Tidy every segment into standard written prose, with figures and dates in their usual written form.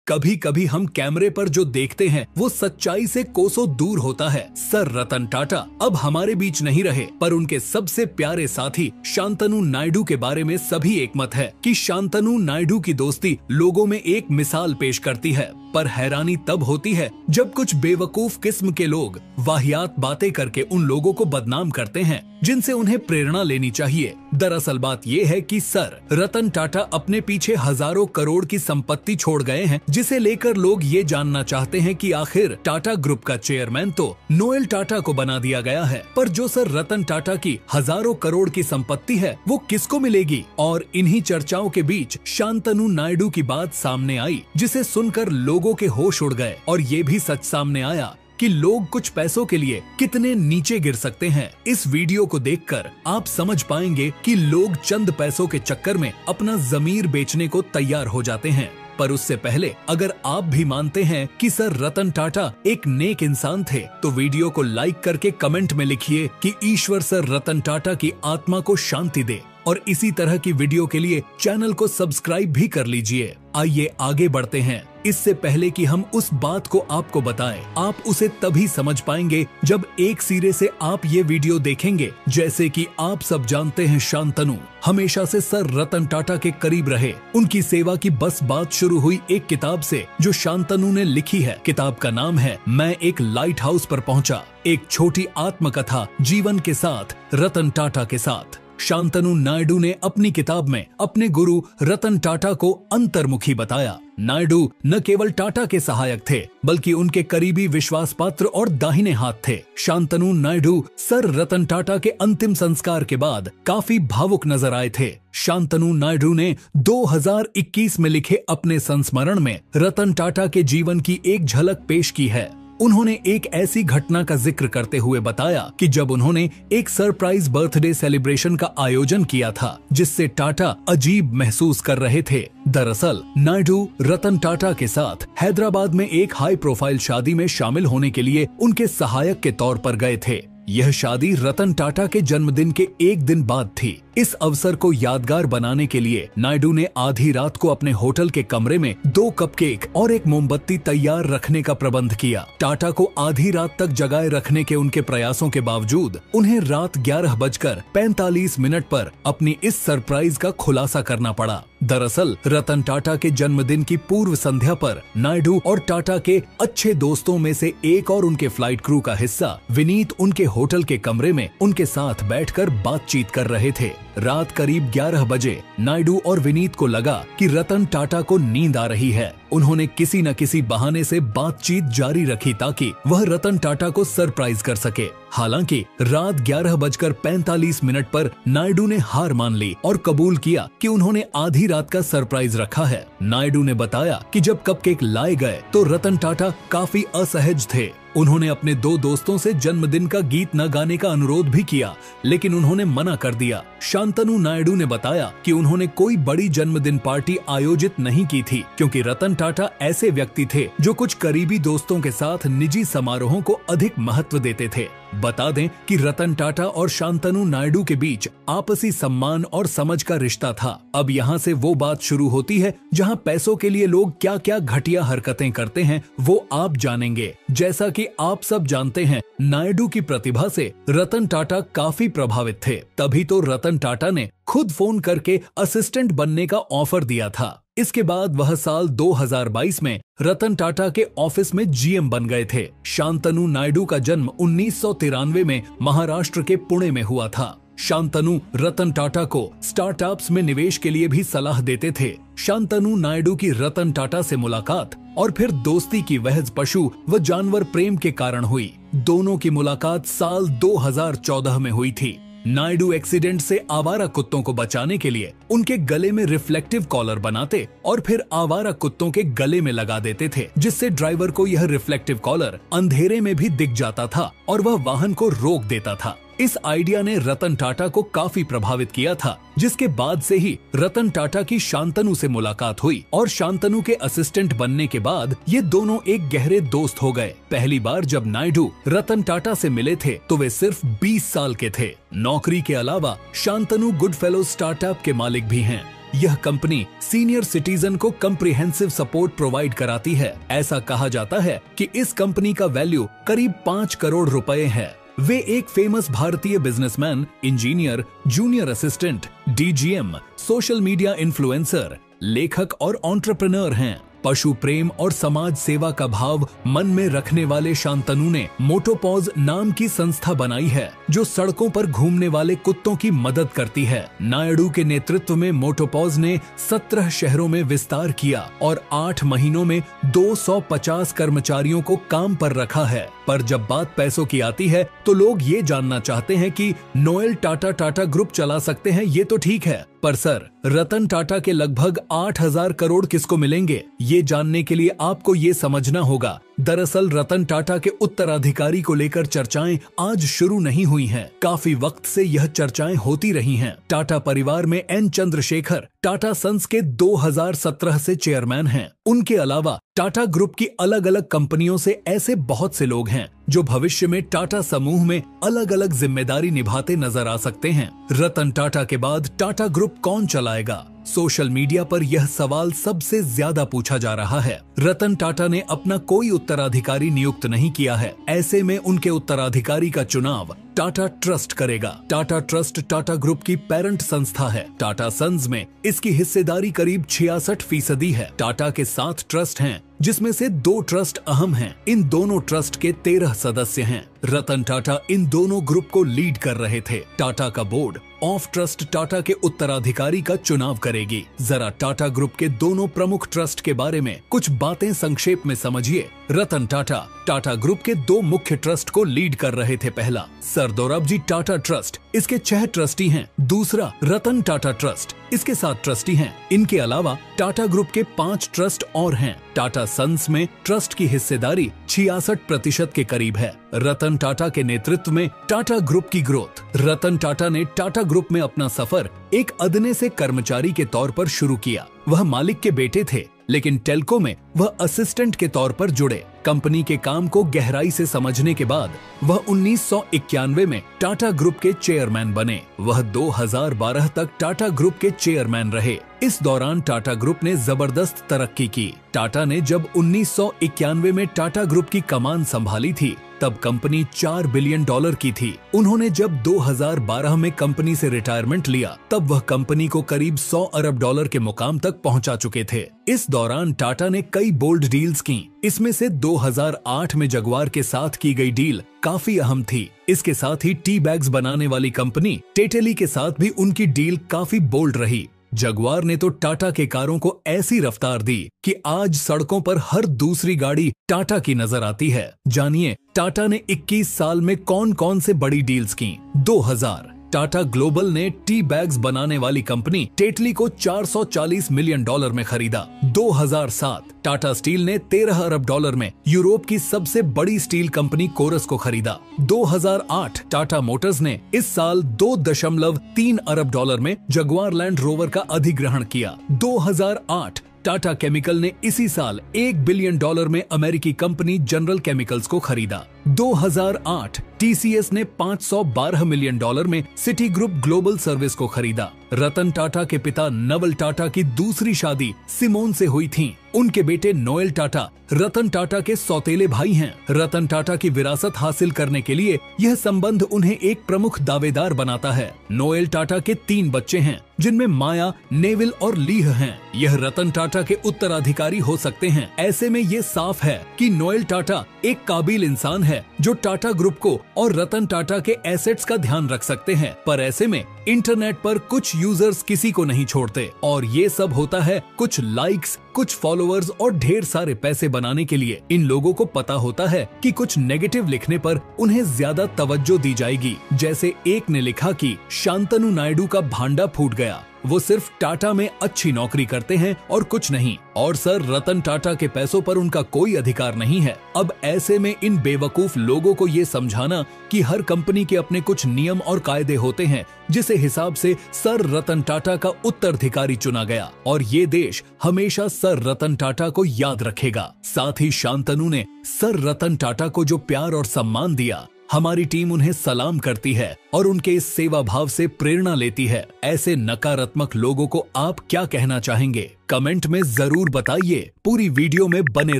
कभी कभी हम कैमरे पर जो देखते हैं वो सच्चाई से कोसों दूर होता है। सर रतन टाटा अब हमारे बीच नहीं रहे, पर उनके सबसे प्यारे साथी शांतनु नायडू के बारे में सभी एकमत है कि शांतनु नायडू की दोस्ती लोगों में एक मिसाल पेश करती है। पर हैरानी तब होती है जब कुछ बेवकूफ किस्म के लोग वाहियात बातें करके उन लोगों को बदनाम करते हैं जिनसे उन्हें प्रेरणा लेनी चाहिए। दरअसल बात ये है कि सर रतन टाटा अपने पीछे हजारों करोड़ की संपत्ति छोड़ गए हैं, जिसे लेकर लोग ये जानना चाहते हैं कि आखिर टाटा ग्रुप का चेयरमैन तो नोएल टाटा को बना दिया गया है, पर जो सर रतन टाटा की हजारों करोड़ की संपत्ति है वो किसको मिलेगी। और इन्हीं चर्चाओं के बीच शांतनु नायडू की बात सामने आई, जिसे सुनकर लोगों के होश उड़ गए और ये भी सच सामने आया कि लोग कुछ पैसों के लिए कितने नीचे गिर सकते हैं। इस वीडियो को देखकर आप समझ पाएंगे कि लोग चंद पैसों के चक्कर में अपना ज़मीर बेचने को तैयार हो जाते हैं। पर उससे पहले अगर आप भी मानते हैं कि सर रतन टाटा एक नेक इंसान थे, तो वीडियो को लाइक करके कमेंट में लिखिए कि ईश्वर सर रतन टाटा की आत्मा को शांति दे। और इसी तरह की वीडियो के लिए चैनल को सब्सक्राइब भी कर लीजिए। आइए आगे बढ़ते हैं। इससे पहले कि हम उस बात को आपको बताएं, आप उसे तभी समझ पाएंगे जब एक सिरे से आप ये वीडियो देखेंगे। जैसे कि आप सब जानते हैं, शांतनु हमेशा से सर रतन टाटा के करीब रहे। उनकी सेवा की बस बात शुरू हुई एक किताब से जो शांतनु ने लिखी है। किताब का नाम है मैं एक लाइट हाउस पर पहुंचा, एक छोटी आत्मकथा जीवन के साथ रतन टाटा के साथ। शांतनु नायडू ने अपनी किताब में अपने गुरु रतन टाटा को अंतर्मुखी बताया। नायडू न केवल टाटा के सहायक थे, बल्कि उनके करीबी विश्वास पात्र और दाहिने हाथ थे। शांतनु नायडू सर रतन टाटा के अंतिम संस्कार के बाद काफी भावुक नजर आए थे। शांतनु नायडू ने 2021 में लिखे अपने संस्मरण में रतन टाटा के जीवन की एक झलक पेश की है। उन्होंने एक ऐसी घटना का जिक्र करते हुए बताया कि जब उन्होंने एक सरप्राइज बर्थडे सेलिब्रेशन का आयोजन किया था, जिससे टाटा अजीब महसूस कर रहे थे। दरअसल नायडू रतन टाटा के साथ हैदराबाद में एक हाई प्रोफाइल शादी में शामिल होने के लिए उनके सहायक के तौर पर गए थे। यह शादी रतन टाटा के जन्मदिन के एक दिन बाद थी। इस अवसर को यादगार बनाने के लिए नायडू ने आधी रात को अपने होटल के कमरे में 2 कपकेक और एक मोमबत्ती तैयार रखने का प्रबंध किया। टाटा को आधी रात तक जगाए रखने के उनके प्रयासों के बावजूद उन्हें रात 11:45 पर अपनी इस सरप्राइज का खुलासा करना पड़ा। दरअसल रतन टाटा के जन्मदिन की पूर्व संध्या पर नायडू और टाटा के अच्छे दोस्तों में से एक और उनके फ्लाइट क्रू का हिस्सा विनीत उनके होटल के कमरे में उनके साथ बैठकर बातचीत कर रहे थे। रात करीब 11 बजे नायडू और विनीत को लगा कि रतन टाटा को नींद आ रही है। उन्होंने किसी न किसी बहाने से बातचीत जारी रखी ताकि वह रतन टाटा को सरप्राइज कर सके। हालांकि रात 11:45 पर नायडू ने हार मान ली और कबूल किया कि उन्होंने आधी रात का सरप्राइज रखा है। नायडू ने बताया कि जब कपकेक लाए गए तो रतन टाटा काफी असहज थे। उन्होंने अपने 2 दोस्तों से जन्मदिन का गीत न गाने का अनुरोध भी किया, लेकिन उन्होंने मना कर दिया। शांतनु नायडू ने बताया कि उन्होंने कोई बड़ी जन्मदिन पार्टी आयोजित नहीं की थी, क्योंकि रतन टाटा ऐसे व्यक्ति थे जो कुछ करीबी दोस्तों के साथ निजी समारोहों को अधिक महत्व देते थे। बता दें कि रतन टाटा और शांतनु नायडू के बीच आपसी सम्मान और समझ का रिश्ता था। अब यहाँ से वो बात शुरू होती है जहाँ पैसों के लिए लोग क्या क्या घटिया हरकतें करते हैं वो आप जानेंगे। जैसा कि आप सब जानते हैं, नायडू की प्रतिभा से रतन टाटा काफी प्रभावित थे। तभी तो रतन टाटा ने खुद फोन करके असिस्टेंट बनने का ऑफर दिया था। इसके बाद वह साल 2022 में रतन टाटा के ऑफिस में जीएम बन गए थे। शांतनु नायडू का जन्म 1993 में महाराष्ट्र के पुणे में हुआ था। शांतनु रतन टाटा को स्टार्टअप्स में निवेश के लिए भी सलाह देते थे। शांतनु नायडू की रतन टाटा से मुलाकात और फिर दोस्ती की वहज पशु व जानवर प्रेम के कारण हुई। दोनों की मुलाकात साल 2014 में हुई थी। नायडू एक्सीडेंट से आवारा कुत्तों को बचाने के लिए उनके गले में रिफ्लेक्टिव कॉलर बनाते और फिर आवारा कुत्तों के गले में लगा देते थे, जिससे ड्राइवर को यह रिफ्लेक्टिव कॉलर अंधेरे में भी दिख जाता था और वह वाहन को रोक देता था। इस आइडिया ने रतन टाटा को काफी प्रभावित किया था, जिसके बाद से ही रतन टाटा की शांतनु से मुलाकात हुई और शांतनु के असिस्टेंट बनने के बाद ये दोनों एक गहरे दोस्त हो गए। पहली बार जब नायडू रतन टाटा से मिले थे तो वे सिर्फ 20 साल के थे। नौकरी के अलावा शांतनु गुडफेलो स्टार्टअप के मालिक भी हैं। यह कंपनी सीनियर सिटीजन को कम्प्रिहेंसिव सपोर्ट प्रोवाइड कराती है। ऐसा कहा जाता है कि इस कंपनी का वैल्यू करीब 5 करोड़ रुपए है। वे एक फेमस भारतीय businessman, engineer, junior assistant, DGM, social media influencer, लेखक और एंटरप्रेन्योर हैं। पशु प्रेम और समाज सेवा का भाव मन में रखने वाले शांतनु ने मोटोपॉज नाम की संस्था बनाई है, जो सड़कों पर घूमने वाले कुत्तों की मदद करती है। नायडू के नेतृत्व में मोटोपॉज ने 17 शहरों में विस्तार किया और 8 महीनों में 250 कर्मचारियों को काम पर रखा है। पर जब बात पैसों की आती है तो लोग ये जानना चाहते हैं कि नोएल टाटा टाटा ग्रुप चला सकते हैं, ये तो ठीक है, पर सर रतन टाटा के लगभग 8,000 करोड़ किसको मिलेंगे? ये जानने के लिए आपको ये समझना होगा, दरअसल रतन टाटा के उत्तराधिकारी को लेकर चर्चाएं आज शुरू नहीं हुई हैं। काफी वक्त से यह चर्चाएं होती रही हैं। टाटा परिवार में एन चंद्रशेखर टाटा सन्स के 2017 से चेयरमैन हैं। उनके अलावा टाटा ग्रुप की अलग अलग कंपनियों से ऐसे बहुत से लोग हैं जो भविष्य में टाटा समूह में अलग अलग जिम्मेदारी निभाते नजर आ सकते हैं। रतन टाटा के बाद टाटा ग्रुप कौन चलाएगा? सोशल मीडिया पर यह सवाल सबसे ज्यादा पूछा जा रहा है। रतन टाटा ने अपना कोई उत्तराधिकारी नियुक्त नहीं किया है। ऐसे में उनके उत्तराधिकारी का चुनाव टाटा ट्रस्ट करेगा। टाटा ट्रस्ट टाटा ग्रुप की पेरेंट संस्था है। टाटा सन्स में इसकी हिस्सेदारी करीब 66% है। टाटा के 7 ट्रस्ट हैं, जिसमें से 2 ट्रस्ट अहम हैं। इन दोनों ट्रस्ट के 13 सदस्य हैं। रतन टाटा इन दोनों ग्रुप को लीड कर रहे थे। टाटा का बोर्ड ऑफ ट्रस्ट टाटा के उत्तराधिकारी का चुनाव करेगी। जरा टाटा ग्रुप के दोनों प्रमुख ट्रस्ट के बारे में कुछ बातें संक्षेप में समझिए। रतन टाटा टाटा ग्रुप के 2 मुख्य ट्रस्ट को लीड कर रहे थे। पहला सर दोराबजी टाटा ट्रस्ट, इसके 6 ट्रस्टी हैं। दूसरा रतन टाटा ट्रस्ट, इसके 7 ट्रस्टी हैं। इनके अलावा टाटा ग्रुप के 5 ट्रस्ट और हैं। टाटा सन्स में ट्रस्ट की हिस्सेदारी 66% के करीब है। रतन टाटा के नेतृत्व में टाटा ग्रुप की ग्रोथ। रतन टाटा ने टाटा ग्रुप में अपना सफर एक अदने से कर्मचारी के तौर पर शुरू किया। वह मालिक के बेटे थे, लेकिन टेल्को में वह असिस्टेंट के तौर पर जुड़े। कंपनी के काम को गहराई से समझने के बाद वह 1991 में टाटा ग्रुप के चेयरमैन बने। वह 2012 तक टाटा ग्रुप के चेयरमैन रहे। इस दौरान टाटा ग्रुप ने जबरदस्त तरक्की की। टाटा ने जब 1991 में टाटा ग्रुप की कमान संभाली थी, तब कंपनी $4 बिलियन की थी। उन्होंने जब 2012 में कंपनी से रिटायरमेंट लिया, तब वह कंपनी को करीब $100 अरब के मुकाम तक पहुंचा चुके थे। इस दौरान टाटा ने कई बोल्ड डील्स की। इसमें से 2008 में जगुआर के साथ की गई डील काफी अहम थी। इसके साथ ही टी बैग्स बनाने वाली कंपनी टेटेली के साथ भी उनकी डील काफी बोल्ड रही। जगुआर ने तो टाटा के कारों को ऐसी रफ्तार दी कि आज सड़कों पर हर दूसरी गाड़ी टाटा की नजर आती है। जानिए टाटा ने 21 साल में कौन कौन से बड़ी डील्स की। 2000 टाटा ग्लोबल ने टी बैग्स बनाने वाली कंपनी टेटली को $440 मिलियन में खरीदा। 2007 टाटा स्टील ने $13 अरब में यूरोप की सबसे बड़ी स्टील कंपनी कोरस को खरीदा। 2008 टाटा मोटर्स ने इस साल $2.3 अरब में जगुआर लैंड रोवर का अधिग्रहण किया। 2008 टाटा केमिकल ने इसी साल $1 बिलियन में अमेरिकी कंपनी जनरल केमिकल्स को खरीदा। 2008 टीसीएस ने $512 मिलियन में सिटी ग्रुप ग्लोबल सर्विस को खरीदा। रतन टाटा के पिता नवल टाटा की दूसरी शादी सिमोन से हुई थी। उनके बेटे नोएल टाटा रतन टाटा के सौतेले भाई हैं। रतन टाटा की विरासत हासिल करने के लिए यह संबंध उन्हें एक प्रमुख दावेदार बनाता है। नोएल टाटा के 3 बच्चे हैं, जिनमें माया, नेविल और लीह हैं। यह रतन टाटा के उत्तराधिकारी हो सकते हैं। ऐसे में ये साफ है कि नोएल टाटा एक काबिल इंसान है जो टाटा ग्रुप को और रतन टाटा के एसेट्स का ध्यान रख सकते हैं। पर ऐसे में इंटरनेट पर कुछ यूजर्स किसी को नहीं छोड़ते, और ये सब होता है कुछ लाइक्स, कुछ फॉलोअर्स और ढेर सारे पैसे बनाने के लिए। इन लोगों को पता होता है कि कुछ नेगेटिव लिखने पर उन्हें ज्यादा तवज्जो दी जाएगी। जैसे एक ने लिखा कि शांतनु नायडू का भांडा फूट गया, वो सिर्फ टाटा में अच्छी नौकरी करते हैं और कुछ नहीं, और सर रतन टाटा के पैसों पर उनका कोई अधिकार नहीं है। अब ऐसे में इन बेवकूफ लोगों को ये समझाना कि हर कंपनी के अपने कुछ नियम और कायदे होते हैं, जिस हिसाब से सर रतन टाटा का उत्तराधिकारी चुना गया, और ये देश हमेशा सर रतन टाटा को याद रखेगा। साथ ही शांतनु ने सर रतन टाटा को जो प्यार और सम्मान दिया, हमारी टीम उन्हें सलाम करती है और उनके इस सेवा भाव से प्रेरणा लेती है। ऐसे नकारात्मक लोगों को आप क्या कहना चाहेंगे? कमेंट में जरूर बताइए। पूरी वीडियो में बने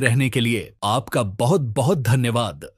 रहने के लिए आपका बहुत बहुत धन्यवाद।